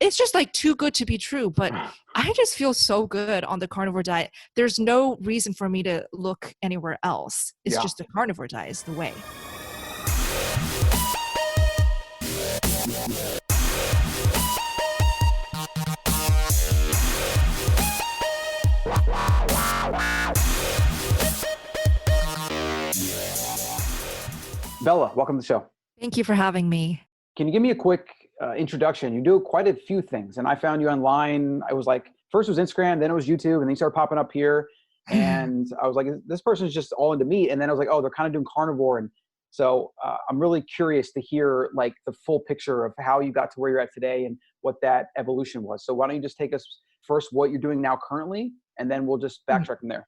it's just like too good to be true. But I just feel so good on the carnivore diet. There's no reason for me to look anywhere else. It's Yeah. just the carnivore diet is the way. Bella, welcome to the show. Thank you for having me. Can you give me a quick introduction? You do quite a few things, and I found you online. I was like, first it was Instagram, then it was YouTube, and then you started popping up here. And I was like, this person's just all into meat. And then I was like, oh, they're kind of doing carnivore. And so I'm really curious to hear like the full picture of how you got to where you're at today and what that evolution was. So why don't you just take us first what you're doing now currently, and then we'll just backtrack from there.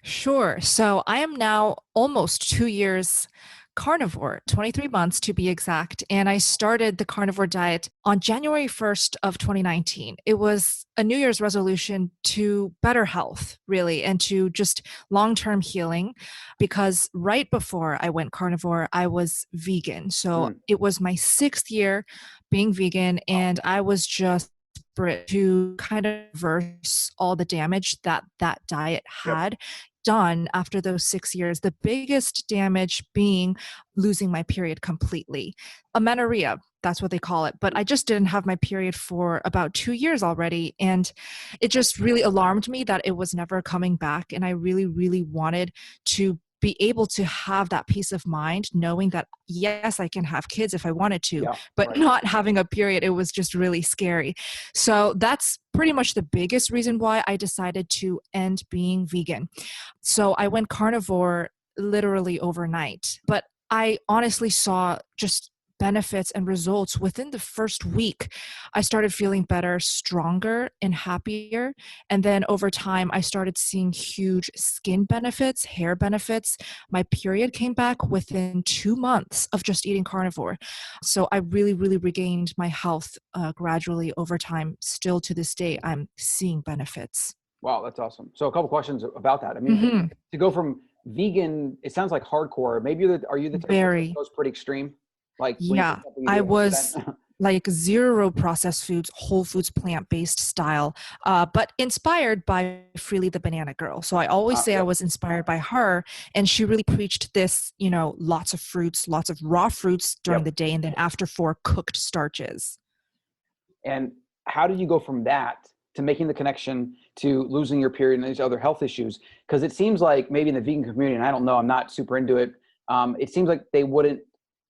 Sure. So I am now almost 2 years carnivore, 23 months to be exact. And I started the carnivore diet on January 1st of 2019. It was a New Year's resolution to better health, really, and to just long-term healing. Because right before I went carnivore, I was vegan. So it was my 6th year being vegan, and I was just desperate to kind of reverse all the damage that that diet had done after those 6 years. The biggest damage being losing my period completely. Amenorrhea, that's what they call it. But I just didn't have my period for about 2 years already. And it just really alarmed me that it was never coming back. And I really, really wanted to be able to have that peace of mind, knowing that, yes, I can have kids if I wanted to, but not having a period, it was just really scary. So that's pretty much the biggest reason why I decided to end being vegan. So I went carnivore literally overnight, but I honestly saw just benefits and results within the first week. I started feeling better, stronger, and happier. And then over time, I started seeing huge skin benefits, hair benefits. My period came back within 2 months of just eating carnivore. So I really, really regained my health gradually over time. Still to this day, I'm seeing benefits. Wow, that's awesome. So a couple questions about that. I mean, to go from vegan, it sounds like hardcore. Maybe are you the type of person that goes pretty extreme? Like yeah, I was like zero processed foods, whole foods, plant-based style, but inspired by Freely the Banana Girl. So I always say I was inspired by her, and she really preached this, you know, lots of fruits, lots of raw fruits during the day, and then after 4 cooked starches. And how did you go from that to making the connection to losing your period and these other health issues? Because it seems like maybe in the vegan community, and I don't know, I'm not super into it. It seems like they wouldn't,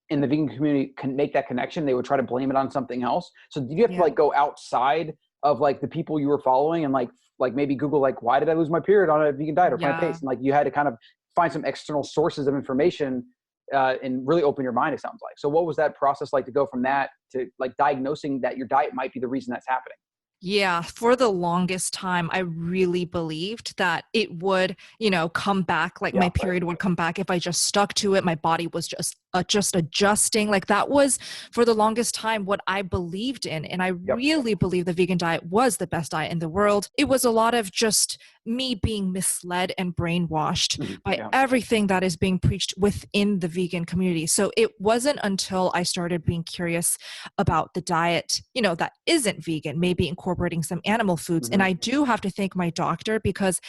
in the vegan community, can make that connection. They would try to blame it on something else. So did you have to like go outside of like the people you were following and like maybe Google, like, why did I lose my period on a vegan diet or plant-based? And like you had to kind of find some external sources of information and really open your mind, it sounds like. So what was that process like to go from that to like diagnosing that your diet might be the reason that's happening? Yeah, for the longest time, I really believed that it would, you know, come back, like my period would come back if I just stuck to it. My body was just adjusting. Like that was for the longest time what I believed in. And I really believe the vegan diet was the best diet in the world. It was a lot of just me being misled and brainwashed by everything that is being preached within the vegan community. So it wasn't until I started being curious about the diet, you know, that isn't vegan, maybe incorporating some animal foods. And I do have to thank my doctor, because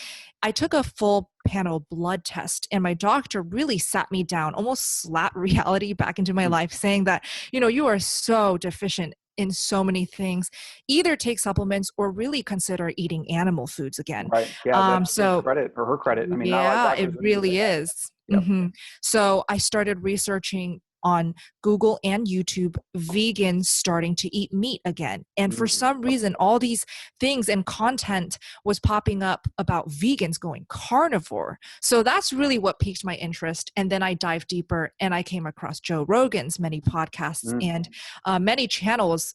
I took a full panel blood test, and my doctor really sat me down, almost slapped reality back into my life, saying that, you know, you are so deficient in so many things. Either take supplements or really consider eating animal foods again. Right. Yeah. So credit or her credit. I mean, yeah, it really is. So I started researching on Google and YouTube, vegans starting to eat meat again. And for some reason, all these things and content was popping up about vegans going carnivore. So that's really what piqued my interest. And then I dived deeper, and I came across Joe Rogan's many podcasts and many channels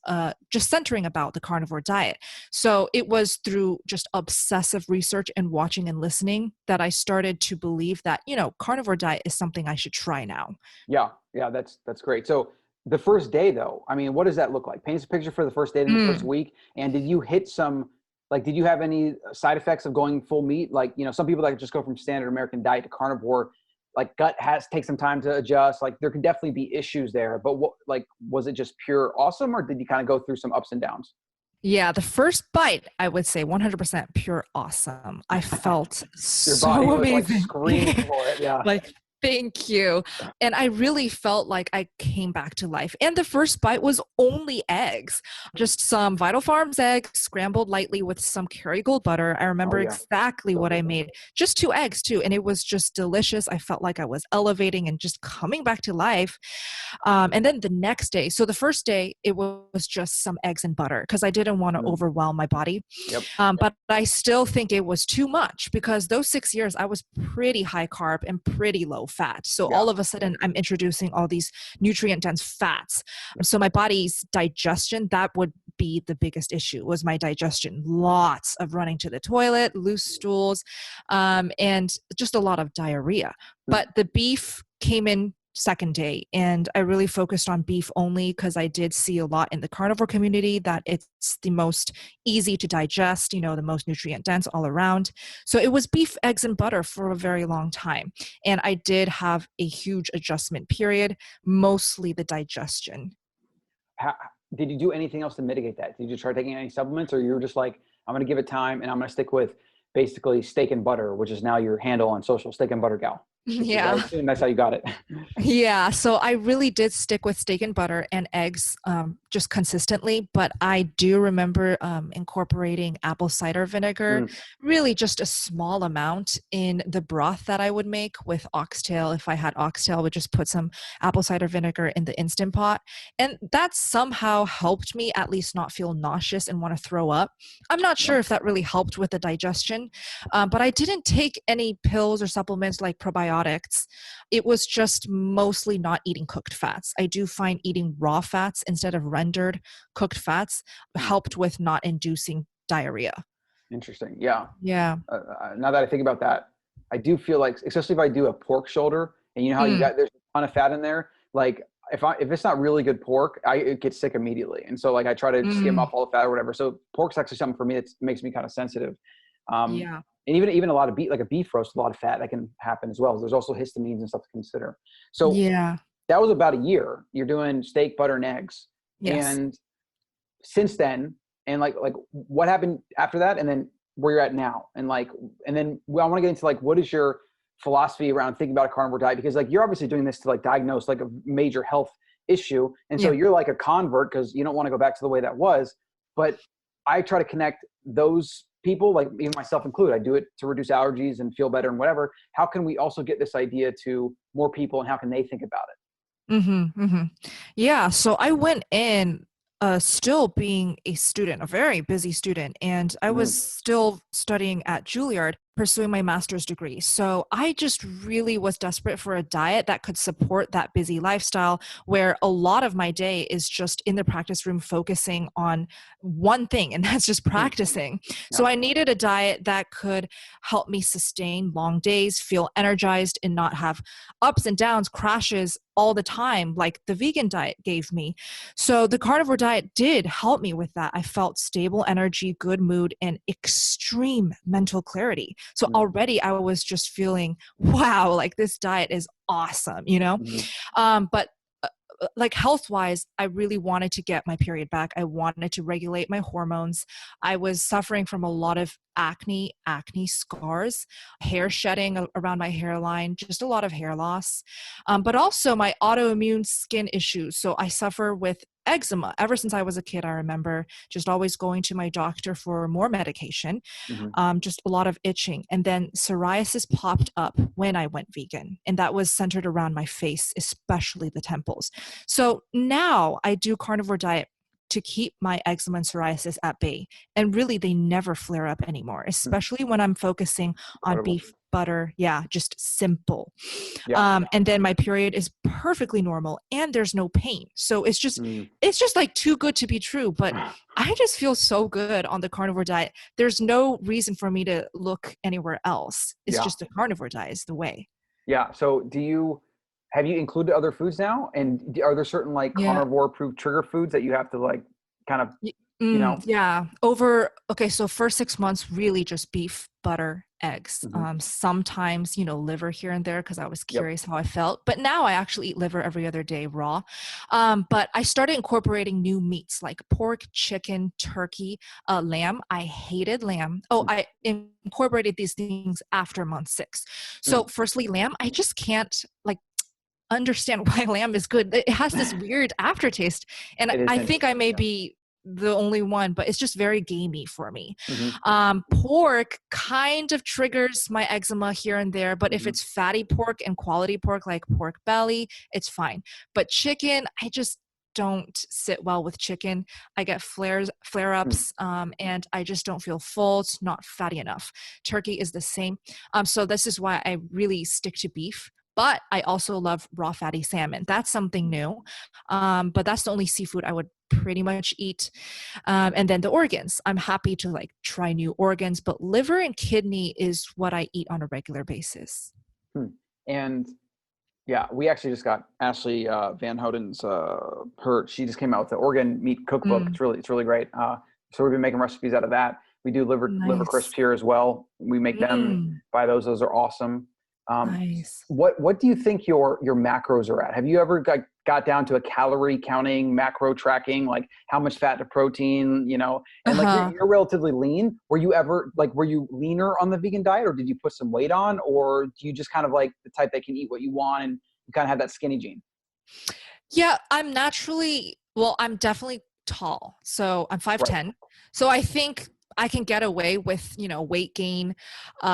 just centering about the carnivore diet. So it was through just obsessive research and watching and listening that I started to believe that, you know, carnivore diet is something I should try now. Yeah, that's great. So the first day though, I mean, what does that look like? Paint us a picture for the first day and the first week. And did you hit some, like, did you have any side effects of going full meat? Like, you know, some people that just go from standard American diet to carnivore, like gut take some time to adjust. Like there could definitely be issues there, but what, like, was it just pure awesome, or did you kind of go through some ups and downs? Yeah, the first bite, I would say 100% pure awesome. I felt Your body so was like amazing. screaming for it. Yeah. Like, thank you. And I really felt like I came back to life. And the first bite was only eggs, just some Vital Farms eggs scrambled lightly with some Kerrygold butter. I Oh remember yeah. exactly what I made, just two eggs too. And it was just delicious. I felt like I was elevating and just coming back to life. And then the next day, so the first day, it was just some eggs and butter because I didn't want to Mm. overwhelm my body. Yep. But I still think it was too much because those 6 years I was pretty high carb and pretty low fat. So Yeah. all of a sudden I'm introducing all these nutrient dense fats. So my body's digestion, that would be the biggest issue was my digestion. Lots of running to the toilet, loose stools, and just a lot of diarrhea. Mm. But the beef came in second day, and I really focused on beef only because I did see a lot in the carnivore community that it's the most easy to digest, the most nutrient dense all around. So it was beef, eggs, and butter for a very long time. And I did have a huge adjustment period, mostly the digestion. How, did you do anything else to mitigate that? Did you try taking any supplements, or you were just like, I'm going to give it time and I'm going to stick with basically steak and butter, which is now your handle on social, steak and butter gal? Because I Yeah. assume that's how you got it. Yeah, so I really did stick with steak and butter and eggs just consistently, but I do remember incorporating apple cider vinegar, Mm. really just a small amount in the broth that I would make with oxtail. If I had oxtail, I would just put some apple cider vinegar in the Instant Pot. And that somehow helped me at least not feel nauseous and want to throw up. I'm not Yep. sure if that really helped with the digestion, but I didn't take any pills or supplements like probiotics. It was just mostly not eating cooked fats. I do find eating raw fats instead of rendered cooked fats Mm. helped with not inducing diarrhea. Interesting. Yeah. Yeah. Now that I think about that, I do feel like, especially if I do a pork shoulder, and you know how you Mm, got there's a ton of fat in there. Like if it's not really good pork, it gets sick immediately, and so like I try to skim mm, off all the fat or whatever. So pork's actually something for me that makes me kind of sensitive. Um, yeah. and even a lot of beef, like a beef roast, a lot of fat that can happen as well. There's also histamines and stuff to consider. So Yeah. that was about a year. You're doing steak, butter, and eggs, Yes. and since then, and like what happened after that, and then where you're at now, and then I want to get into like what is your philosophy around thinking about a carnivore diet, because like you're obviously doing this to like diagnose like a major health issue, and so Yeah. you're like a convert because you don't want to go back to the way that was. But I try to connect those people, like even myself included. I do it to reduce allergies and feel better and whatever. How can we also get this idea to more people, and how can they think about it? Yeah. So I went in still being a student, a very busy student, and I was Mm. still studying at Juilliard, pursuing my master's degree. So I just really was desperate for a diet that could support that busy lifestyle where a lot of my day is just in the practice room focusing on one thing, and that's just Mm. practicing. Yeah. So I needed a diet that could help me sustain long days, feel energized, and not have ups and downs, crashes all the time, like the vegan diet gave me. So the carnivore diet did help me with that. I felt stable energy, good mood, and extreme mental clarity. So Mm. already I was just feeling, wow, like this diet is awesome. Mhm. But like health wise, I really wanted to get my period back. I wanted to regulate my hormones. I was suffering from a lot of acne scars, hair shedding around my hairline, just a lot of hair loss, but also my autoimmune skin issues. So I suffer with eczema ever since I was a kid. I remember just always going to my doctor for more medication, Mhm. just a lot of itching. And then psoriasis popped up when I went vegan, and that was centered around my face, especially the temples. So now I do carnivore diet to keep my eczema and psoriasis at bay. And really, they never flare up anymore, Mm. especially when I'm focusing on Incredible. beef, butter. Yeah, just simple. Yeah. And then my period is perfectly normal and there's no pain. So Mm. it's just like too good to be true. But I just feel so good on the carnivore diet. There's no reason for me to look anywhere else. It's Yeah. just the carnivore diet is the way. Yeah. So have you included other foods now? And are there certain like Yeah. carnivore proof trigger foods that you have to like kind of, Y- you know? yeah. Okay. So first 6 months, really just beef, butter, eggs. Hmm. Sometimes, liver here and there because I was Yep. curious how I felt. But now I actually eat liver every other day raw. But I started incorporating new meats like pork, chicken, turkey, lamb. I hated lamb. Oh, I incorporated these things after month 6. So, Mm. firstly, lamb, I just can't like understand why lamb is good. It has this weird aftertaste. And It is I think I interesting. may Yeah. be the only one, but it's just very gamey for me. Hmm. Pork kind of triggers my eczema here and there, but if Hmm. it's fatty pork and quality pork like pork belly, it's fine. But chicken, I just don't sit well with chicken. I get flare ups, and I just don't feel full. It's not fatty enough. Turkey is the same. So this is why I really stick to beef. But I also love raw fatty salmon. That's something new. But that's the only seafood I would pretty much eat. And then the organs. I'm happy to like try new organs, but liver and kidney is what I eat on a regular basis. Hmm. And yeah, we actually just got Ashley Van Hoden's she just came out with the organ meat cookbook. Mm, It's really great. So we've been making recipes out of that. We do liver crisps nice. here as well. We make them, Mm, buy those. Those are awesome. Um, nice. what do you think your macros are at? Have you ever got down to a calorie counting, macro tracking, like how much fat to protein, and like Uh-huh. you're relatively lean. Were you ever were you leaner on the vegan diet, or did you put some weight on, or do you just kind of like the type that can eat what you want and you kind of have that skinny gene? Yeah, I'm definitely tall. So I'm Right. 5'10". So I think I can get away with, weight gain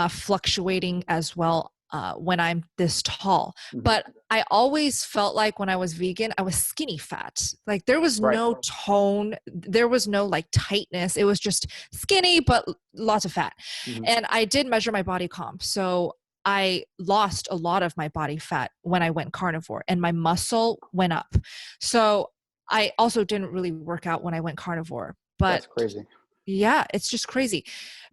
fluctuating as well when I'm this tall. Hmm. But I always felt like when I was vegan, I was skinny fat. Like there was Right. no tone, there was no like tightness. It was just skinny, but lots of fat. Hmm. And I did measure my body comp. So I lost a lot of my body fat when I went carnivore and my muscle went up. So I also didn't really work out when I went carnivore. But That's crazy. yeah, it's just crazy.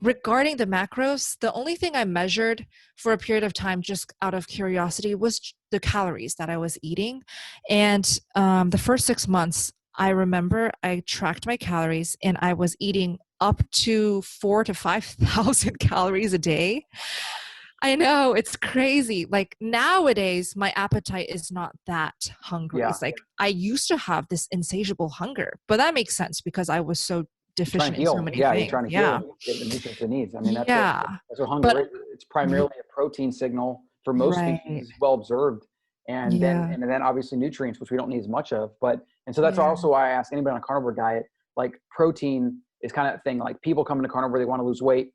Regarding the macros, the only thing I measured for a period of time, just out of curiosity, was the calories that I was eating. And the first 6 months, I remember I tracked my calories and I was eating up to 4 to 5,000 calories a day. I know it's crazy. Like nowadays, my appetite is not that hungry. Yeah. It's like I used to have this insatiable hunger, but that makes sense because I was so You're trying deficient to in so heal. many Yeah, you're things. trying to heal Yeah. and get the nutrients it needs. I mean, Yeah. that's what hunger But is. It's primarily a protein signal for most right. species, well observed, Yeah. and then obviously nutrients, which we don't need as much of. But and so that's Yeah. also why I ask anybody on a carnivore diet, like protein is kind of that thing. Like people come into carnivore, they want to lose weight.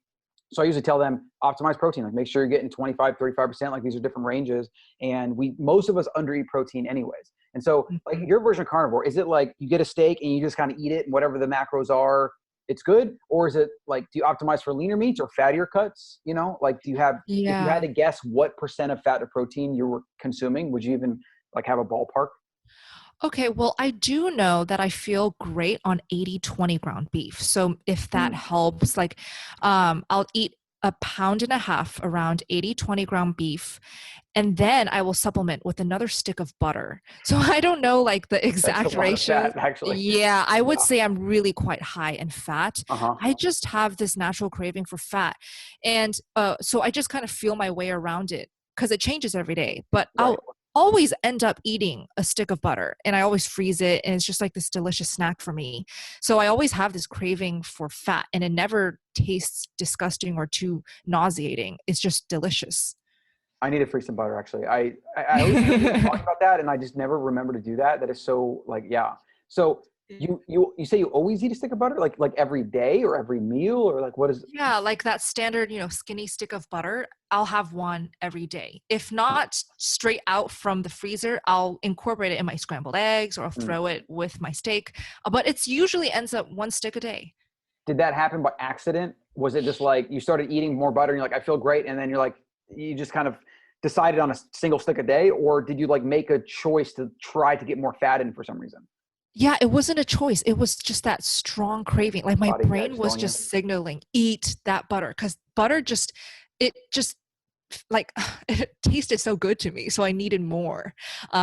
So I usually tell them optimize protein, like make sure you're getting 25, 35%, like these are different ranges. And most of us undereat protein anyways. And so like Mhm. your version of carnivore, is it like you get a steak and you just kind of eat it and whatever the macros are, it's good? Or is it like, do you optimize for leaner meats or fattier cuts? Like if you had Yeah. to guess what percent of fat to protein you were consuming, would you even like have a ballpark? Okay, well, I do know that I feel great on 80-20 ground beef. So if that Mm, helps, like I'll eat a pound and a half around 80-20 ground beef, and then I will supplement with another stick of butter. So I don't know like the that's a exact lot of ratios. fat, actually. Yeah, I would Yeah. say I'm really quite high in fat. Uh-huh. I just have this natural craving for fat. And so I just kind of feel my way around it because it changes every day. But Right. I'll always end up eating a stick of butter and I always freeze it and it's just like this delicious snack for me. So I always have this craving for fat and it never tastes disgusting or too nauseating. It's just delicious. I need to freeze some butter actually. I always hear people talk about that and I just never remember to do that. That is so like, yeah. So you say you always eat a stick of butter, like every day or every meal, or like what is Yeah, like that standard, skinny stick of butter, I'll have one every day. If not straight out from the freezer, I'll incorporate it in my scrambled eggs or I'll mm. throw it with my steak. But it's usually ends up one stick a day. Did that happen by accident? Was it just like you started eating more butter and you're like, I feel great, and then you're like, you just kind of decided on a single stick a day, or did you like make a choice to try to get more fat in for some reason? Yeah, it wasn't a choice. It was just that strong craving. Like my Body, yeah, brain just was telling you. just signaling, eat that butter. Because butter it just like it tasted so good to me. So I needed more.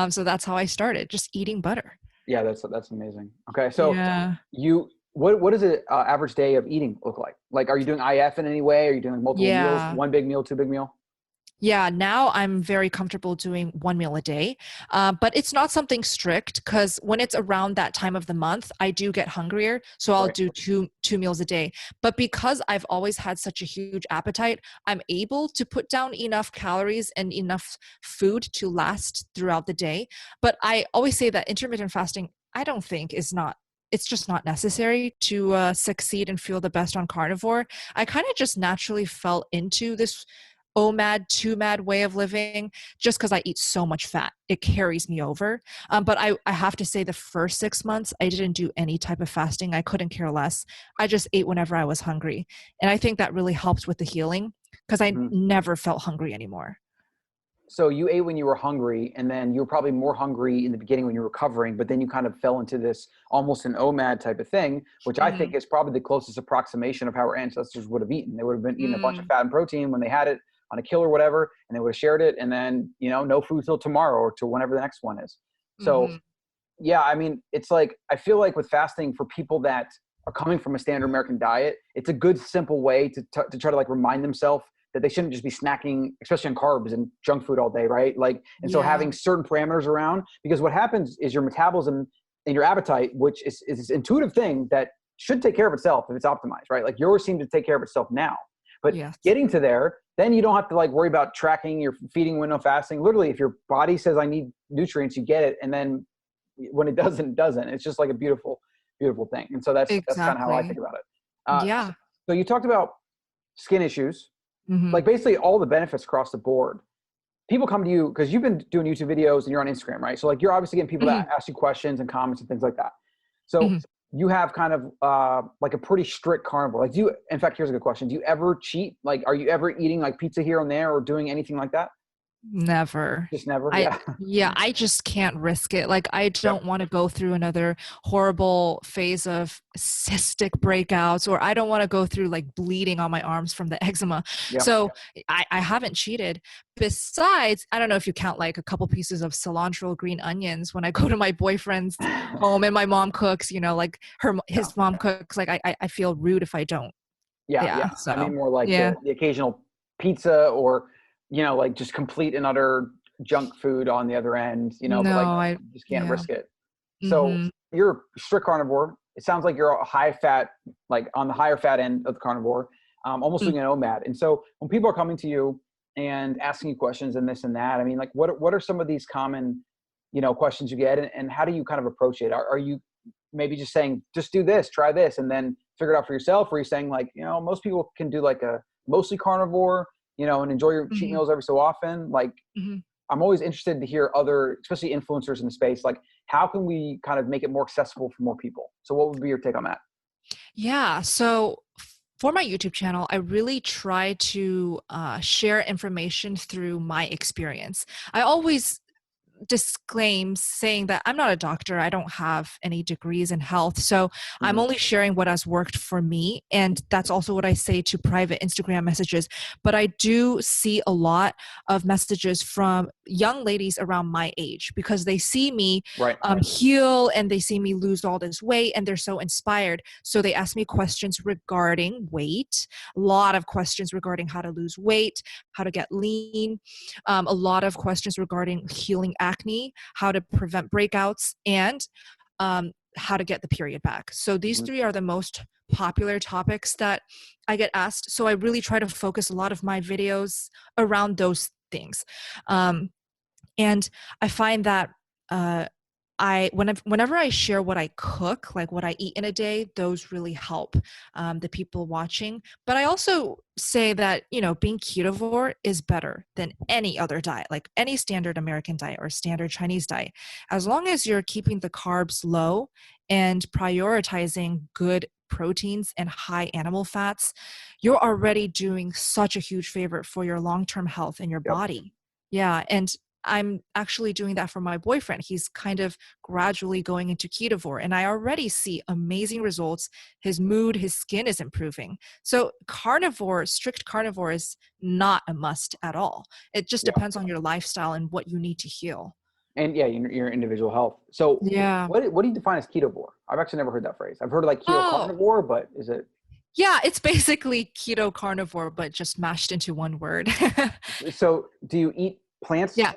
So that's how I started, just eating butter. Yeah, that's amazing. Okay, so Yeah. you What does an average day of eating look like? Like, are you doing IF in any way? Are you doing multiple meals, Yeah. one big meal, two big meal? Yeah, now I'm very comfortable doing one meal a day, but it's not something strict because when it's around that time of the month, I do get hungrier, so I'll Right. do two meals a day. But because I've always had such a huge appetite, I'm able to put down enough calories and enough food to last throughout the day. But I always say that intermittent fasting, I don't think is not. It's just not necessary to succeed and feel the best on carnivore. I kind of just naturally fell into this OMAD, 2MAD way of living just because I eat so much fat. It carries me over. But I have to say, the first 6 months, I didn't do any type of fasting. I couldn't care less. I just ate whenever I was hungry. And I think that really helped with the healing because I Mhm. never felt hungry anymore. So you ate when you were hungry, and then you were probably more hungry in the beginning when you were recovering, but then you kind of fell into this almost an OMAD type of thing, which I Hmm. think is probably the closest approximation of how our ancestors would have eaten. They would have been eating a bunch of Mm, fat and protein when they had it on a kill or whatever, and they would have shared it, and then, no food till tomorrow or till whenever the next one is. So hmm. yeah, I mean, it's like, I feel like with fasting for people that are coming from a standard American diet, it's a good, simple way to try to like remind themselves that they shouldn't just be snacking, especially on carbs and junk food all day, right? Like, and so Yeah, having certain parameters around, because what happens is your metabolism and your appetite, which is this intuitive thing that should take care of itself if it's optimized, right? Like yours seems to take care of itself now, but yes, getting to there, then you don't have to like worry about tracking your feeding window fasting. Literally, if your body says I need nutrients, you get it, and then when it doesn't, it doesn't. It's just like a beautiful, beautiful thing. And so that's kind of how I think exactly. about it. So, Yeah. so you talked about skin issues, Hmm. like basically all the benefits across the board. People come to you because you've been doing YouTube videos and you're on Instagram, right? So like you're obviously getting people Hmm. that ask you questions and comments and things like that. So Hmm. you have kind of like a pretty strict carnivore. Like, in fact, here's a good question. Do you ever cheat? Like, are you ever eating like pizza here and there or doing anything like that? Never. Just never. I Yeah. Yeah, I just can't risk it. Like I Yep. don't want to go through another horrible phase of cystic breakouts, or I don't want to go through like bleeding on my arms from the eczema. Yep. So I haven't cheated. Besides, I don't know if you count like a couple pieces of cilantro, green onions when I go to my boyfriend's home and my mom cooks, like Yeah. his mom cooks, like I feel rude if I don't. Yeah, yeah. Yeah. I So mean more like yeah. the occasional pizza or, like just complete and utter junk food on the other end, but like No, you just can't yeah. risk it. So Mm-hmm. you're a strict carnivore. It sounds like you're a high fat, like on the higher fat end of the carnivore, almost doing an OMAD. And so when people are coming to you and asking you questions and this and that, I mean, like what are some of these common, questions you get, and how do you kind of approach it? Are you maybe just saying, just do this, try this, and then figure it out for yourself? Or are you saying like, most people can do like a mostly carnivore, and enjoy your cheat Mm-hmm. meals every so often? Like, Mm-hmm. I'm always interested to hear other, especially influencers in the space, like how can we kind of make it more accessible for more people? So what would be your take on that? Yeah. So for my YouTube channel, I really try to share information through my experience. I always disclaim saying that I'm not a doctor. I don't have any degrees in health. So I'm Hmm. only sharing what has worked for me. And that's also what I say to private Instagram messages. But I do see a lot of messages from young ladies around my age because they see me Right. heal and they see me lose all this weight and they're so inspired. So they ask me questions regarding weight, a lot of questions regarding how to lose weight, how to get lean, a lot of questions regarding healing acne, how to prevent breakouts, and how to get the period back. So these Hmm. three are the most popular topics that I get asked. So I really try to focus a lot of my videos around those things. And I find that uh, whenever I share what I cook, like what I eat in a day, those really help the people watching. But I also say that being ketovore is better than any other diet, like any standard American diet or standard Chinese diet, as long as you're keeping the carbs low and prioritizing good proteins and high animal fats. You're already doing such a huge favor for your long-term health and your Yep. body. Yeah, and I'm actually doing that for my boyfriend. He's kind of gradually going into ketovore, and I already see amazing results. His mood, his skin is improving. So, strict carnivore is not a must at all. It just Yeah. depends on your lifestyle and what you need to heal. And yeah, your individual health. So Yeah. what do you define as ketovore? I've actually never heard that phrase. I've heard of like keto Oh, carnivore, but is it? yeah, it's basically keto carnivore, but just mashed into one word. So do you eat plants? Yeah.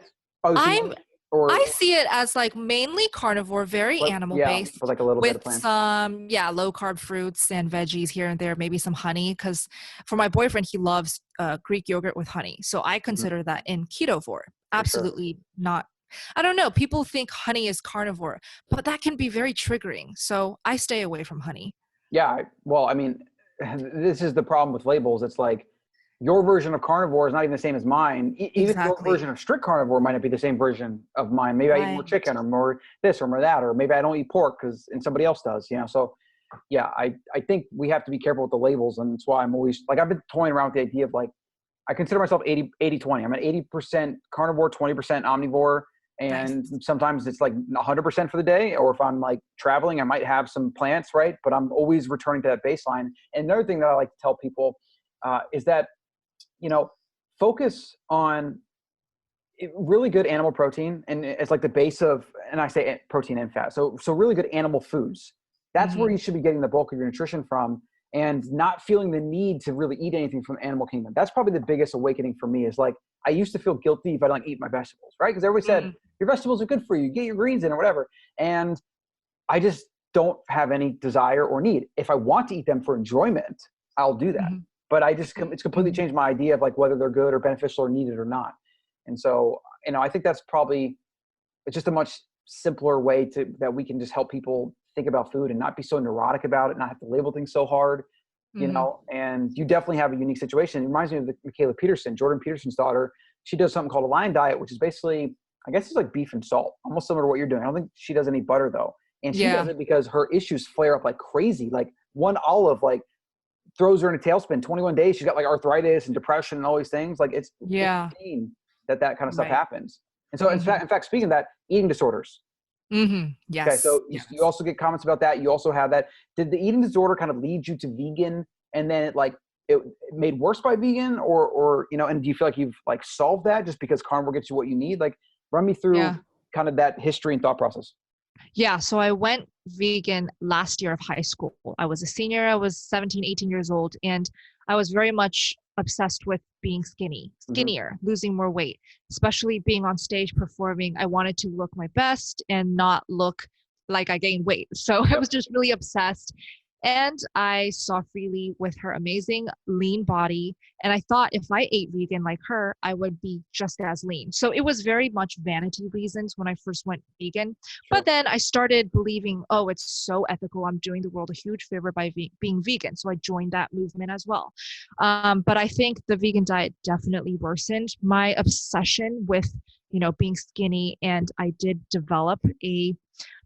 Oh, so I'm you, or I see it as like mainly carnivore, very but animal yeah, but based, like a little bit with of plants. some, yeah, low carb fruits and veggies here and there, maybe some honey. Because for my boyfriend, he loves Greek yogurt with honey. So I Mhm, consider that in ketovore. for sure. Absolutely not. I don't know. People think honey is carnivore, but that can be very triggering. So I stay away from honey. Yeah. Well, I mean, this is the problem with labels. It's like your version of carnivore is not even the same as mine. Even your Exactly. version of strict carnivore might not be the same version of mine. Maybe I eat more Right. chicken or more this or more that, or maybe I don't eat pork because and somebody else does. So yeah, I think we have to be careful with the labels, and that's why I'm always like I've been toying around with the idea of like I consider myself 80/20. I'm at 80% carnivore, 20% omnivore. Nice. And sometimes it's like 100% for the day. Or if I'm like traveling, I might have some plants, right? But I'm always returning to that baseline. And another thing that I like to tell people is that, you know, focus on really good animal protein. And it's like the base of, and I say protein and fat. So really good animal foods. That's where Hmm. you should be getting the bulk of your nutrition from, and not feeling the need to really eat anything from the animal kingdom. That's probably the biggest awakening for me is like, I used to feel guilty if I don't eat my vegetables, right? Because everybody said, your vegetables are good for you, get your greens in or whatever. And I just don't have any desire or need. If I want to eat them for enjoyment, I'll do that. Hmm. But it's completely Hmm. changed my idea of like whether they're good or beneficial or needed or not. And so, I think that's probably, it's just a much simpler way that we can just help people think about food and not be so neurotic about it, not have to label things so hard, Hmm. and you definitely have a unique situation. It reminds me of Michaela Peterson, Jordan Peterson's daughter. She does something called a Lion Diet, which is basically, I guess it's like beef and salt, almost similar to what you're doing. I don't think she does any butter though. And she does Yeah. it because her issues flare up like crazy. Like one olive, like throws her in a tailspin. 21 days, she's got like arthritis and depression and all these things. Like it's Yeah. insane that kind of stuff Right. happens. And so Hmm. in fact, speaking of that, eating disorders. Okay, Yes. so you Yes. also get comments about that. You also have that. Did the eating disorder kind of lead you to vegan, and then it made worse by vegan, or and do you feel like you've like solved that just because carnivore gets you what you need? Like, run me through Yeah. kind of that history and thought process. Yeah. So I went vegan last year of high school. I was a senior. I was 17, 18 years old. And I was very much obsessed with being Hmm. skinnier, losing more weight, especially being on stage performing. I wanted to look my best and not look like I gained weight. So I was Yep. just really obsessed. And I saw Freely with her amazing lean body. And I thought if I ate vegan like her, I would be just as lean. So it was very much vanity reasons when I first went vegan. But Sure. then I started believing, oh, it's so ethical. I'm doing the world a huge favor by being vegan. So I joined that movement as well. But I think the vegan diet definitely worsened my obsession with, being skinny. And I did develop a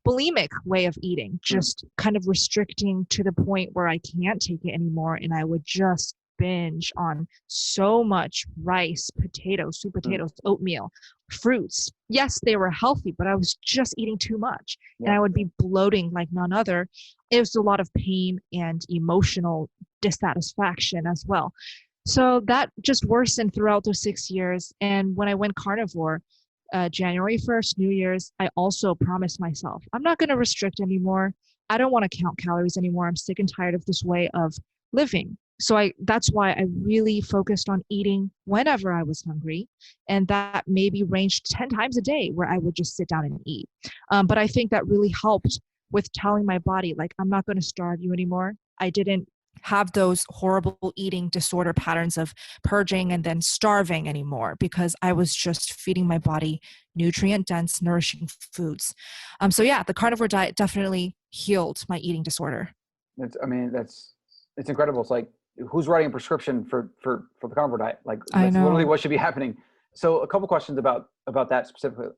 bulimic way of eating, Mm. just kind of restricting to the point where I can't take it anymore. And I would just binge on so much rice, potatoes, sweet Mm. potatoes, oatmeal, fruits. Yes, they were healthy, but I was just eating too much and Yeah. I would be bloating like none other. It was a lot of pain and emotional dissatisfaction as well. So that just worsened throughout those 6 years. And when I went carnivore, January 1st, New Year's, I also promised myself, I'm not going to restrict anymore. I don't want to count calories anymore. I'm sick and tired of this way of living. So that's why I really focused on eating whenever I was hungry. And that maybe ranged 10 times a day where I would just sit down and eat. But I think that really helped with telling my body, like, I'm not going to starve you anymore. I didn't have those horrible eating disorder patterns of purging and then starving anymore because I was just feeding my body nutrient dense, nourishing foods. So yeah, the carnivore diet definitely healed my eating disorder. It's incredible. It's like, who's writing a prescription for the carnivore diet? Like, I that's literally know. what should be happening. So a couple questions about that specifically.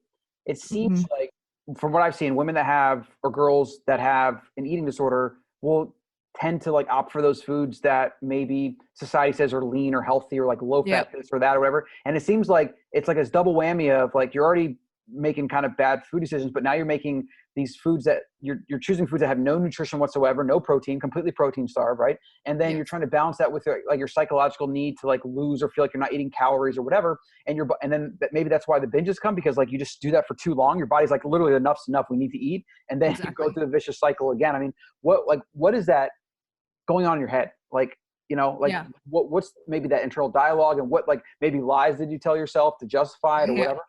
It seems Hmm. like, from what I've seen, women that have, or girls that have an eating disorder will tend to like opt for those foods that maybe society says are lean or healthy or like low fat Yep. this or that or whatever. And it seems like it's like this double whammy of like, you're already making kind of bad food decisions, but now you're making these foods that you're choosing foods that have no nutrition whatsoever, no protein, completely protein starved, right? And then you're trying to balance that with your psychological need to like lose or feel like you're not eating calories or whatever. And then maybe that's why the binges come, because like you just do that for too long. Your body's like, literally enough's enough. We need to eat. And then you go through the vicious cycle again. I mean, what is that going on in your head? Like, what's maybe that internal dialogue, and what like maybe lies did you tell yourself to justify it or whatever?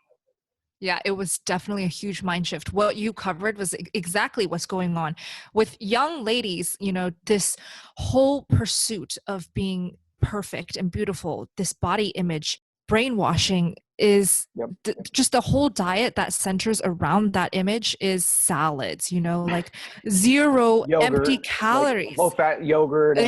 Yeah, it was definitely a huge mind shift. What you covered was exactly what's going on with young ladies. This whole pursuit of being perfect and beautiful, this body image brainwashing is just the whole diet that centers around that image is salads, like zero Yogurt, empty calories. Like low fat yogurt.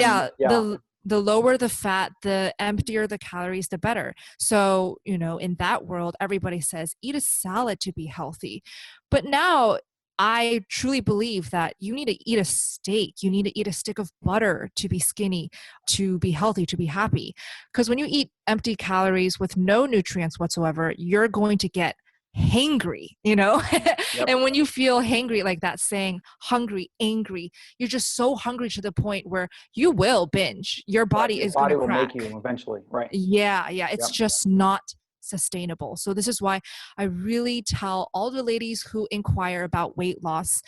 The lower the fat, the emptier the calories, the better. So, in that world, everybody says, eat a salad to be healthy. But now I truly believe that you need to eat a steak. You need to eat a stick of butter to be skinny, to be healthy, to be happy. Because when you eat empty calories with no nutrients whatsoever, you're going to get hangry, And when you feel hangry, like that saying, hungry, angry, you're just so hungry to the point where you will binge. Your body is going to crack. Make you eventually, right? Yeah. It's just not sustainable. So this is why I really tell all the ladies who inquire about weight loss,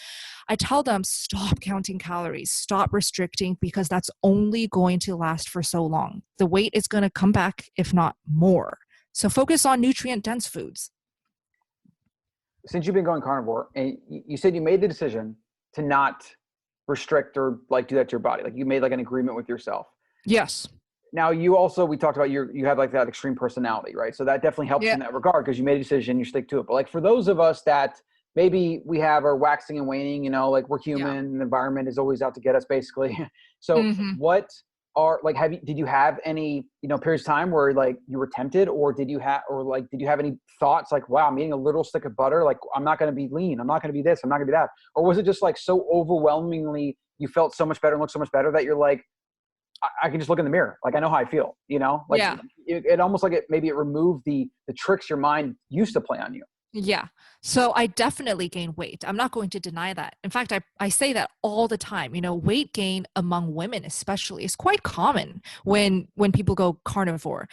I tell them, stop counting calories, stop restricting, because that's only going to last for so long. The weight is going to come back, if not more. So focus on nutrient dense foods. Since you've been going carnivore, and you said you made the decision to not restrict or like do that to your body, like you made like an agreement with yourself. Yes. Now we talked about you have like that extreme personality, right? So that definitely helps in that regard, because you made a decision, you stick to it. But like for those of us that maybe we have our waxing and waning, like we're human, and the environment is always out to get us basically. So what are like, did you have any, periods of time where like you were tempted, or did you have any thoughts like, wow, I'm eating a little stick of butter, like I'm not going to be lean, I'm not going to be this, I'm not going to be that? Or was it just like so overwhelmingly, you felt so much better and looked so much better that you're like, I can just look in the mirror, like I know how I feel, like it almost like maybe it removed the tricks your mind used to play on you. Yeah. So I definitely gained weight. I'm not going to deny that. In fact, I say that all the time. Weight gain among women especially is quite common when people go carnivore.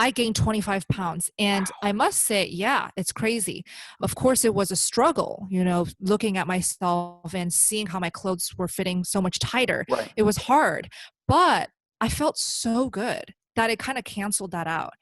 I gained 25 pounds, and I must say, it's crazy. Of course, it was a struggle, looking at myself and seeing how my clothes were fitting so much tighter. Right. It was hard, but I felt so good that it kind of canceled that out.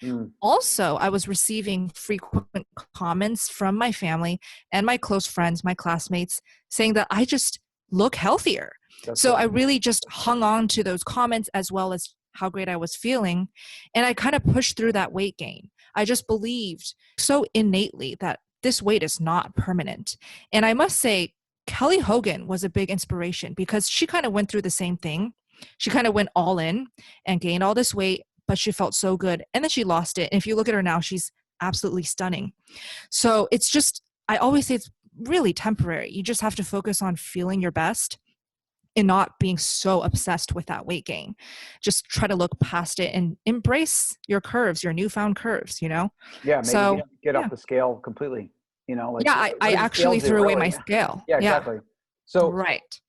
Also, I was receiving frequent comments from my family and my close friends, my classmates, saying that I just look healthier. So I really just hung on to those comments, as well as how great I was feeling. And I kind of pushed through that weight gain. I just believed so innately that this weight is not permanent. And I must say, Kelly Hogan was a big inspiration, because she kind of went through the same thing. She kind of went all in and gained all this weight, but she felt so good. And then she lost it. And if you look at her now, she's absolutely stunning. So it's just, I always say it's really temporary. You just have to focus on feeling your best and not being so obsessed with that weight gain. Just try to look past it and embrace your curves, your newfound curves, Yeah, maybe get off the scale completely, I actually threw away my scale. Yeah, exactly. So, right.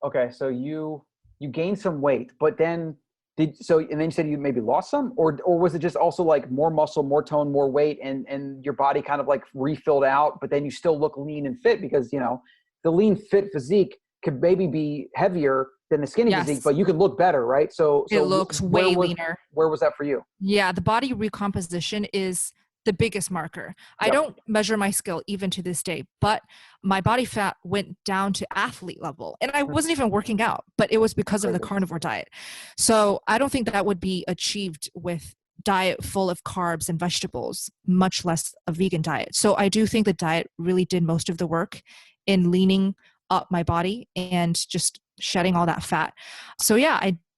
Okay. So you gained some weight, but then and then you said you maybe lost some, or was it just also like more muscle, more tone, more weight, and your body kind of like refilled out, but then you still look lean and fit, because, the lean fit physique could maybe be heavier than the skinny physique, but you could look better, right? So it looks way leaner. Where was that for you? Yeah, the body recomposition is the biggest marker. I don't measure my scale even to this day, but my body fat went down to athlete level, and I wasn't even working out, but it was because of the carnivore diet. So I don't think that would be achieved with diet full of carbs and vegetables, much less a vegan diet. So I do think the diet really did most of the work in leaning up my body and just shedding all that fat. So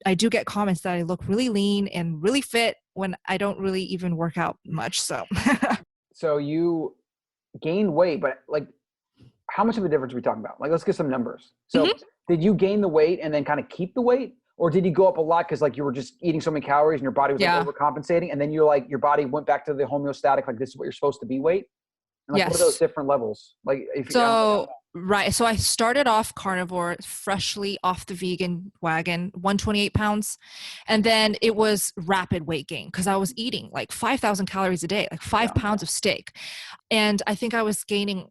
I do get comments that I look really lean and really fit when I don't really even work out much. So, so you gained weight, but like, how much of a difference are we talking about? Like, let's get some numbers. So did you gain the weight and then kind of keep the weight? Or did you go up a lot because like you were just eating so many calories and your body was like overcompensating, and then you're like, your body went back to the homeostatic, like this is what you're supposed to be weight? And like, what are those Yes. different levels? Like, if you, I don't So, know. right. So I started off carnivore, freshly off the vegan wagon, 128 pounds. And then it was rapid weight gain because I was eating like 5,000 calories a day, like Yeah. 5 pounds of steak. And I think I was gaining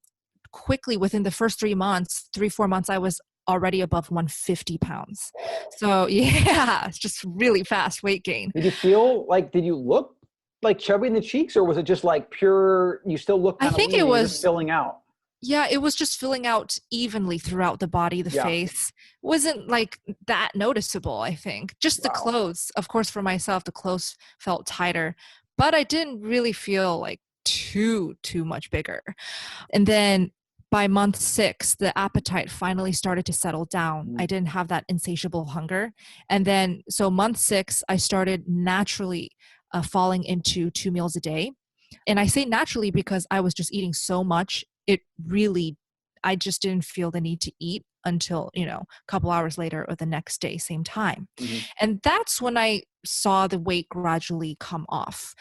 quickly within the first 3 months, 4 months, I was already above 150 pounds. So yeah, it's just really fast weight gain. Did you feel like, did you look like chubby in the cheeks, or was it just like pure, you still look I kind of think lean it and you're just was, filling out? yeah, it was just filling out evenly throughout the body, the Yeah. face. Wasn't like that noticeable, I think. Just the Wow. clothes. Of course, for myself, the clothes felt tighter, but I didn't really feel like too much bigger. And then by month 6, the appetite finally started to settle down. I Mm. didn't have that insatiable hunger. And then, so month 6, I started naturally falling into 2 meals a day. And I say naturally because I was just eating so much. It really, I just didn't feel the need to eat until, a couple hours later or the next day, same time. Hmm. And that's when I saw the weight gradually come off.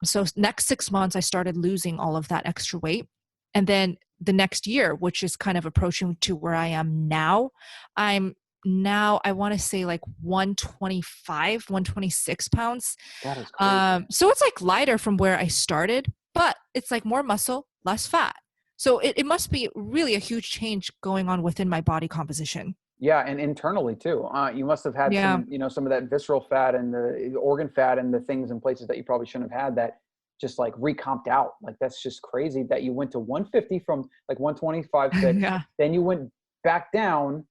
So next 6 months, I started losing all of that extra weight. And then the next year, which is kind of approaching to where I am now, I'm now, I want to say like 125, 126 pounds. That is crazy. So it's like lighter from where I started, but it's like more muscle, less fat. So it must be really a huge change going on within my body composition. Yeah, and internally too. You must have had Yeah. some, some of that visceral fat and the organ fat and the things in places that you probably shouldn't have had that just like recomped out. Like, that's just crazy that you went to 150 from like 125, 6, Yeah. then you went back down.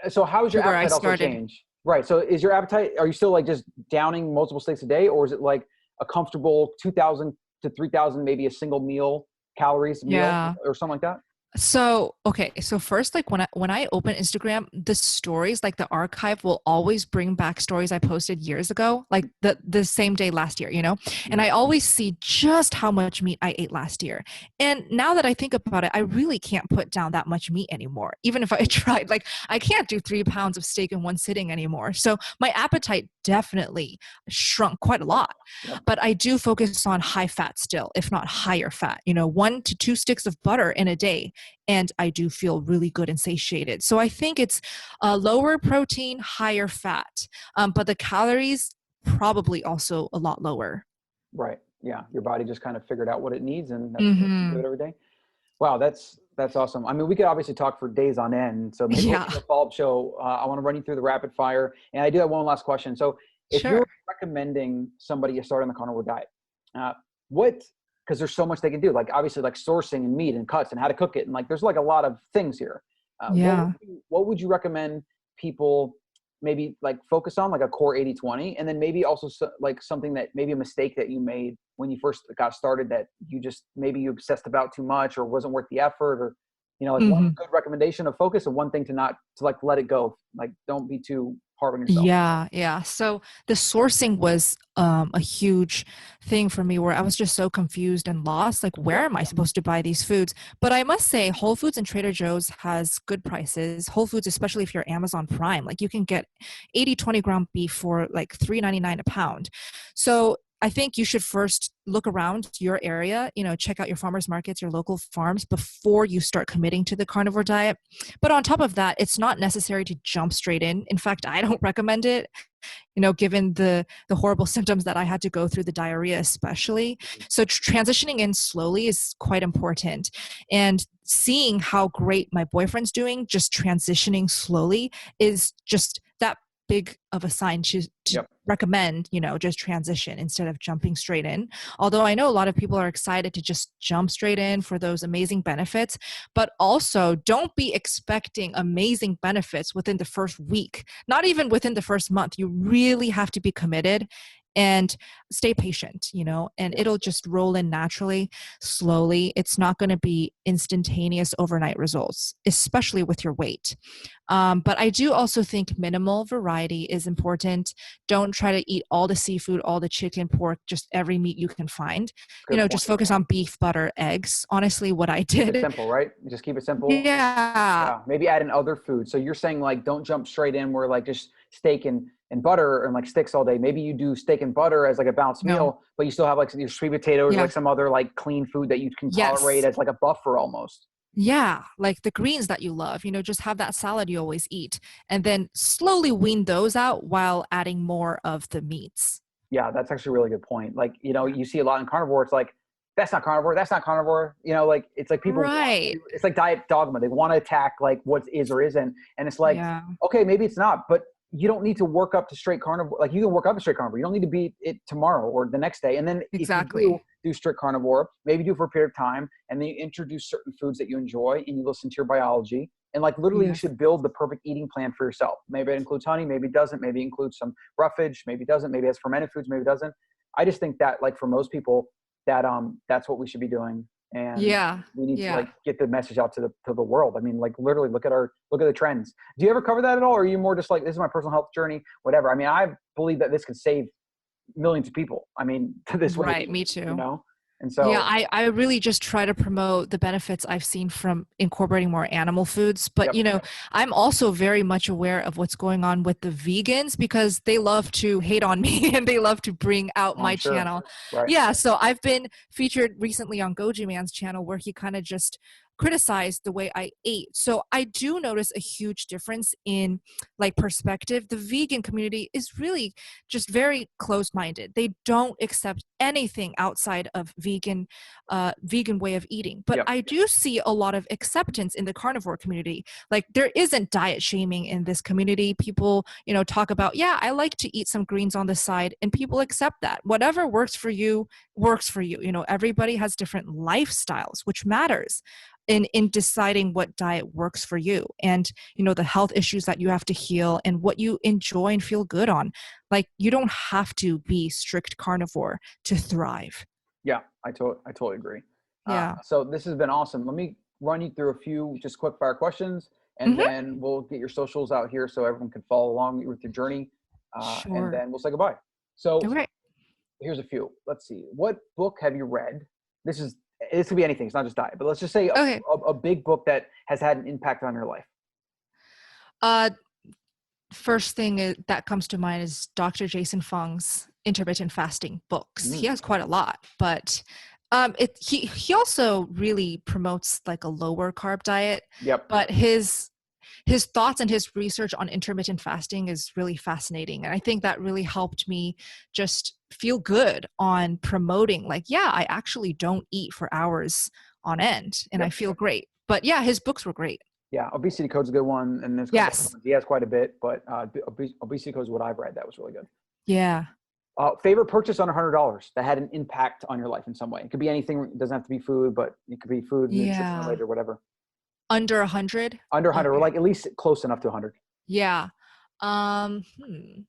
So how has To your where I appetite also started. changed? Right. So is your appetite, are you still like just downing multiple steaks a day, or is it like a comfortable 2,000 to 3,000, maybe a single meal calories meal Yeah. or something like that? So, okay. So first, like when I open Instagram, the stories, like the archive will always bring back stories I posted years ago, like the same day last year, and I always see just how much meat I ate last year. And now that I think about it, I really can't put down that much meat anymore. Even if I tried, like I can't do 3 pounds of steak in one sitting anymore. So my appetite definitely shrunk quite a Yep. lot. Yep. But I do focus on high fat still, if not higher fat, 1 to 2 sticks of butter in a day, and I do feel really good and satiated. So I think it's lower protein, higher fat, but the calories probably also a lot lower. Right. Yeah. Your body just kind of figured out what it needs, and that's what you do Hmm. it every day. Wow. That's awesome. I mean, we could obviously talk for days on end. So maybe we'll Yeah, do a follow-up show. I want to run you through the rapid fire, and I do have one last question. So if you're sure. recommending somebody to start on the carnivore diet, uh, what, because there's so much they can do, like obviously like sourcing and meat and cuts and how to cook it. And like, there's like a lot of things here. Yeah. What would you recommend people maybe like focus on, like a core 80/20, and then maybe also like something that maybe a mistake that you made when you first got started that you just, maybe you obsessed about too much or wasn't worth the effort, or, like one Mhm. good recommendation of focus and one thing to not, to like let it go. Like, don't be too hard on yourself. Yeah, yeah. So the sourcing was a huge thing for me where I was just so confused and lost. Like, where Yeah. am I supposed to buy these foods? But I must say, Whole Foods and Trader Joe's has good prices. Whole Foods, especially if you're Amazon Prime, like you can get 80, 20 gram beef for like $3.99 a pound. So I think you should first look around your area, check out your farmers markets, your local farms before you start committing to the carnivore diet. But on top of that, it's not necessary to jump straight in. In fact, I don't recommend it, given the horrible symptoms that I had to go through, the diarrhea especially. So transitioning in slowly is quite important. And seeing how great my boyfriend's doing, just transitioning slowly, is just that big of a sign to Yep. recommend, just transition instead of jumping straight in. Although I know a lot of people are excited to just jump straight in for those amazing benefits, but also don't be expecting amazing benefits within the first week, not even within the first month. You really have to be committed and stay patient, and Yep. it'll just roll in naturally, slowly. It's not going to be instantaneous overnight results, especially with your weight. But I do also think minimal variety is important. Don't try to eat all the seafood, all the chicken, pork, just every meat you can find. Good Just point. focus on beef, butter, eggs. Honestly, what I Keep it did. simple, right? Just keep it simple. Yeah. Yeah, maybe add in other food. So you're saying like don't jump straight in where like just steak and and butter and like sticks all day. Maybe you do steak and butter as like a balanced No. meal, but you still have like your sweet potatoes, Yeah. like some other like clean food that you can tolerate Yes. as like a buffer almost. Yeah, like the greens that you love, just have that salad you always eat, and then slowly wean those out while adding more of the meats. Yeah, that's actually a really good point. Like, you see a lot in carnivore. It's like, that's not carnivore. That's not carnivore. Like, it's like people want Right. to, it's like diet dogma. They want to attack like what is or isn't. And it's like, Yeah, okay, maybe it's not, but you don't need to work up to straight carnivore. Like you can work up to straight carnivore. You don't need to beat it tomorrow or the next day. And then if you exactly. do strict carnivore, maybe do it for a period of time, and then you introduce certain foods that you enjoy and you listen to your biology. And like literally you Yes. should build the perfect eating plan for yourself. Maybe it includes honey, maybe it doesn't, maybe it includes some roughage, maybe it doesn't, maybe it has fermented foods, maybe it doesn't. I just think that like for most people that that's what we should be doing. And Yeah. we need to Yeah. like get the message out to the world. I mean, like literally look at the trends. Do you ever cover that at all? Or are you more just like, this is my personal health journey, whatever? I mean, I believe that this could save millions of people. I mean, this way, Right. Me too. And Yeah, so, I really just try to promote the benefits I've seen from incorporating more animal foods. But, yep. I'm also very much aware of what's going on with the vegans because they love to hate on me and they love to bring out I'm my sure. channel. Right. Yeah, so I've been featured recently on Goji Man's channel where he kind of just criticized the way I ate. So I do notice a huge difference in like perspective. The vegan community is really just very closed-minded. They don't accept anything outside of vegan way of eating. But Yep. I do see a lot of acceptance in the carnivore community. Like there isn't diet shaming in this community. People, talk about, yeah, I like to eat some greens on the side, and people accept that. Whatever works for you works for you. Everybody has different lifestyles, which matters in deciding what diet works for you, and the health issues that you have to heal and what you enjoy and feel good on. Like you don't have to be strict carnivore to thrive. Yeah, I totally agree. Yeah. So this has been awesome. Let me run you through a few just quick fire questions, and Hmm. then we'll get your socials out here so everyone can follow along with your journey. And Sure. then we'll say goodbye. So Okay. here's a few. Let's see. What book have you read? This could be anything. It's not just diet, but let's just say Okay. a big book that has had an impact on your life. Uh, First thing that comes to mind is Dr. Jason Fong's intermittent fasting books. He has quite a lot, but he also really promotes like a lower carb diet. Yep. But his thoughts and his research on intermittent fasting is really fascinating, and I think that really helped me just feel good on promoting like, yeah, I actually don't eat for hours on end, and I Yep. feel great. But yeah, his books were great. Yeah, Obesity Code's a good one, and there's a couple Yes. others. He has quite a bit, but Obesity Code is what I've read. That was really good. Yeah. Favorite purchase under $100 that had an impact on your life in some way. It could be anything. It doesn't have to be food, but it could be food, nutrition Yeah. related, or whatever. Under 100. Under 100, or Okay. like at least close enough to 100. Yeah. Um, hmm.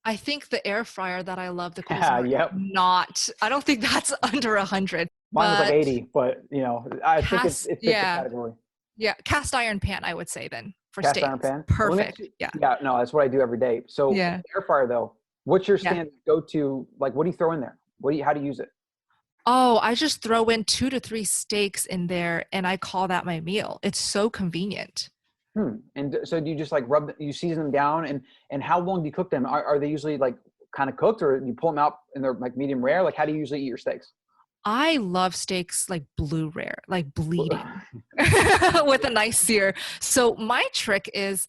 I think the air fryer that I love, the Cuisinart, Yep. I don't think that's under 100. Mine was like But 80, but I think it fits the yeah. category. Yeah. Cast iron pan, I would say then for Cast steaks. iron pan. Perfect. Yeah. Yeah, no, that's what I do every day. So Yeah. air fryer though, what's your Yeah. standard go-to? Like, what do you throw in there? How do you use it? Oh, I just throw in 2 to 3 steaks in there and I call that my meal. It's so convenient. And so do you just like you season them down, and how long do you cook them? Are they usually like kind of cooked, or you pull them out and they're like medium rare? Like, how do you usually eat your steaks? I love steaks like blue rare, like bleeding with a nice sear. So my trick is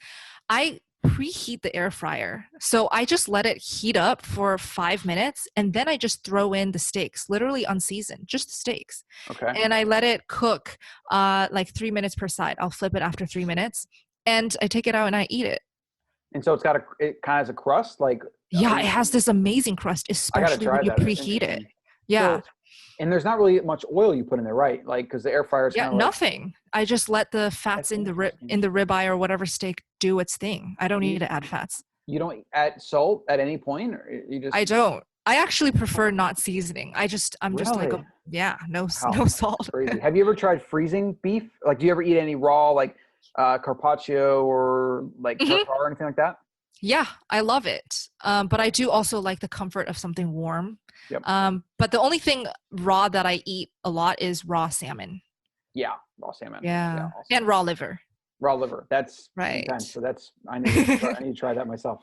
I preheat the air fryer. So I just let it heat up for 5 minutes and then I just throw in the steaks, literally unseasoned, just the steaks. Okay. And I let it cook like 3 minutes per side. I'll flip it after 3 minutes and I take it out and I eat it. And so it kind of has a crust, like. Yeah, it has this amazing crust, I gotta especially try when you that. That's preheat it. interesting. Yeah. So, and there's not really much oil you put in there, right? Like, because the air fryer is Yeah, kind of nothing. I just let the fats That's in the interesting. ribeye or whatever steak do its thing. I don't need to add fats. You don't add salt at any point, or you just I don't. I actually prefer not seasoning. I'm just like, really? no Wow, salt. crazy. Have you ever tried freezing beef? Like, do you ever eat any raw, like carpaccio or like Mhm. tartare or anything like that? Yeah, I love it. But I do also like the comfort of something warm. Yep. But the only thing raw that I eat a lot is raw salmon. Yeah, raw salmon. Yeah. Awesome. And raw liver. Raw liver. That's Right. intense. So I need to try that myself.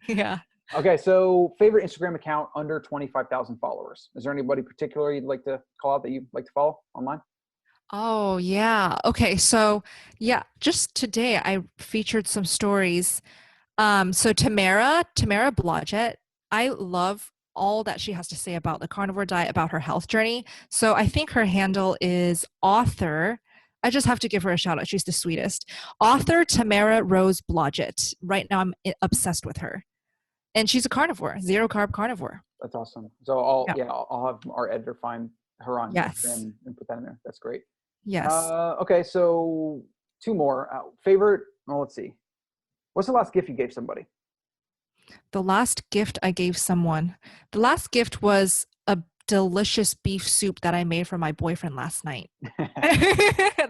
Yeah. Okay. So favorite Instagram account under 25,000 followers. Is there anybody particular you'd like to call out that you like to follow online? Oh, yeah. Okay. So, yeah, just today I featured some stories. So Tamara Blodgett, I love all that she has to say about the carnivore diet, about her health journey. So I think her handle is author. I just have to give her a shout out. She's the sweetest. Author Tamara Rose Blodgett. Right now I'm obsessed with her. And she's a carnivore, zero carb carnivore. That's awesome. So Yeah. I'll have our editor find her on Yes. Instagram and put that in there. That's great. Yes. Okay. So two more. Favorite, well, let's see. What's the last gift you gave somebody? The last gift I gave someone, the last gift was a delicious beef soup that I made for my boyfriend last night.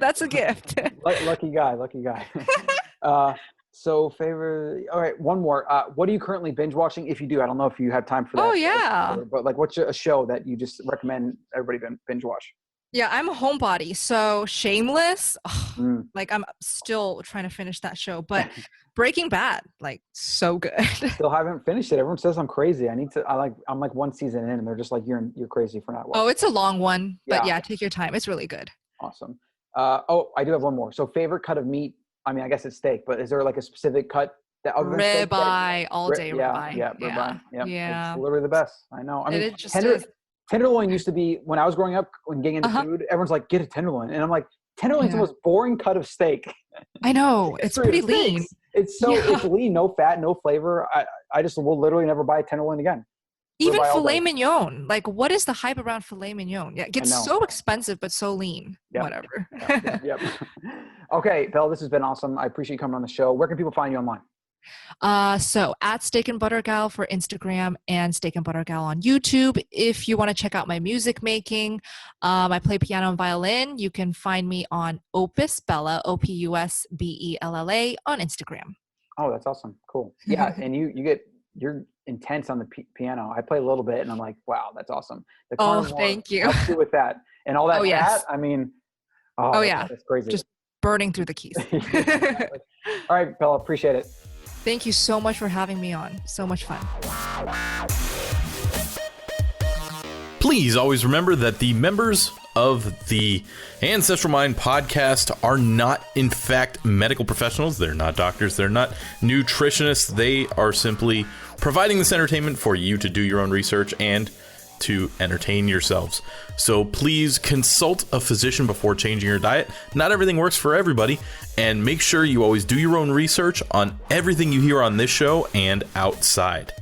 That's a gift. Lucky guy. So favorite. All right, one more. What are you currently binge watching? If you do, I don't know if you have time for that. Oh, yeah. But like, what's a show that you just recommend everybody binge watch? Yeah, I'm a homebody, so Shameless. Mm. Like I'm still trying to finish that show, but Breaking Bad, like so good. Still haven't finished it. Everyone says I'm crazy. I'm like one season in, and they're just like, you're crazy for not watching. Oh, it's a long one, but Yeah. yeah, take your time. It's really good. Awesome. I do have one more. So favorite cut of meat. I mean, I guess it's steak, but is there like a specific cut that other than steak Ribeye, all day ribeye. Yeah, ribeye. Yeah. Yeah. It's literally the best. I know. I mean, It just is. tenderloin used to be, when I was growing up and getting into food, everyone's like, get a tenderloin. And I'm like, tenderloin's the most boring cut of steak. I know. It's pretty lean. It's lean, no fat, no flavor. I just will literally never buy a tenderloin again. Even filet mignon. Like, what is the hype around filet mignon? Yeah, it gets so expensive, but so lean. Yep. Whatever. Yep. Okay, Belle, this has been awesome. I appreciate you coming on the show. Where can people find you online? So at Steak and Butter Gal for Instagram and Steak and Butter Gal on YouTube. If you want to check out my music making, I play piano and violin. You can find me on Opus Bella, OPUSBELLA on Instagram. Oh, that's awesome. Cool. Yeah. And you're intense on the piano. I play a little bit and I'm like, wow, that's awesm. Thank you. Helps you with that. And all that. Yes. I mean, that's crazy. Just burning through the keys. All right, Bella, appreciate it. Thank you so much for having me on. So much fun. Please always remember that the members of the Ancestral Mind podcast are not, in fact, medical professionals. They're not doctors. They're not nutritionists. They are simply providing this entertainment for you to do your own research and to entertain yourselves. So please consult a physician before changing your diet. Not everything works for everybody, and make sure you always do your own research on everything you hear on this show and outside.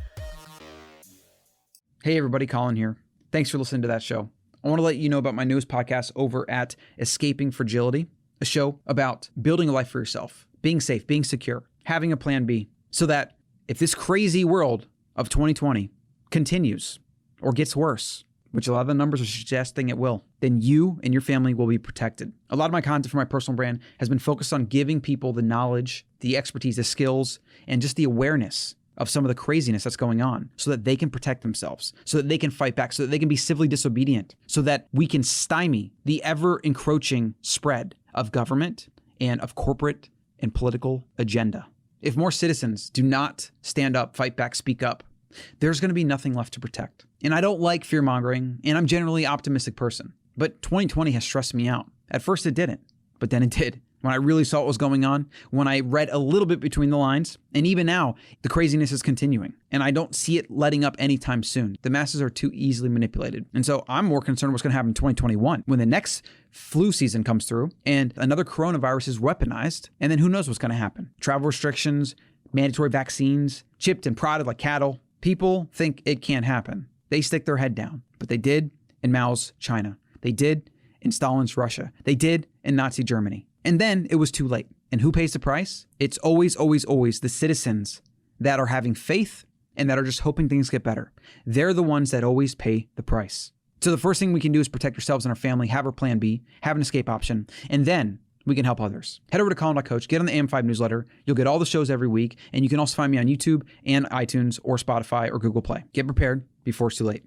Hey everybody, Colin here. Thanks for listening to that show. I want to let you know about my newest podcast over at Escaping Fragility, a show about building a life for yourself, being safe, being secure, having a plan B, so that if this crazy world of 2020 continues or gets worse, which a lot of the numbers are suggesting it will, then you and your family will be protected. A lot of my content for my personal brand has been focused on giving people the knowledge, the expertise, the skills, and just the awareness of some of the craziness that's going on so that they can protect themselves, so that they can fight back, so that they can be civilly disobedient, so that we can stymie the ever-encroaching spread of government and of corporate and political agenda. If more citizens do not stand up, fight back, speak up, there's going to be nothing left to protect. And I don't like fear-mongering, and I'm generally an optimistic person. But 2020 has stressed me out. At first it didn't, but then it did. When I really saw what was going on, when I read a little bit between the lines, and even now, the craziness is continuing. And I don't see it letting up anytime soon. The masses are too easily manipulated. And so I'm more concerned what's going to happen in 2021 when the next flu season comes through and another coronavirus is weaponized. And then who knows what's going to happen? Travel restrictions, mandatory vaccines, chipped and prodded like cattle. People think it can't happen. They stick their head down. But they did in Mao's China. They did in Stalin's Russia. They did in Nazi Germany. And then it was too late. And who pays the price? It's always, always, always the citizens that are having faith and that are just hoping things get better. They're the ones that always pay the price. So the first thing we can do is protect ourselves and our family, have our plan B, have an escape option, and then we can help others. Head over to Colin.coach, get on the AM5 newsletter. You'll get all the shows every week, and you can also find me on YouTube and iTunes or Spotify or Google Play. Get prepared before it's too late.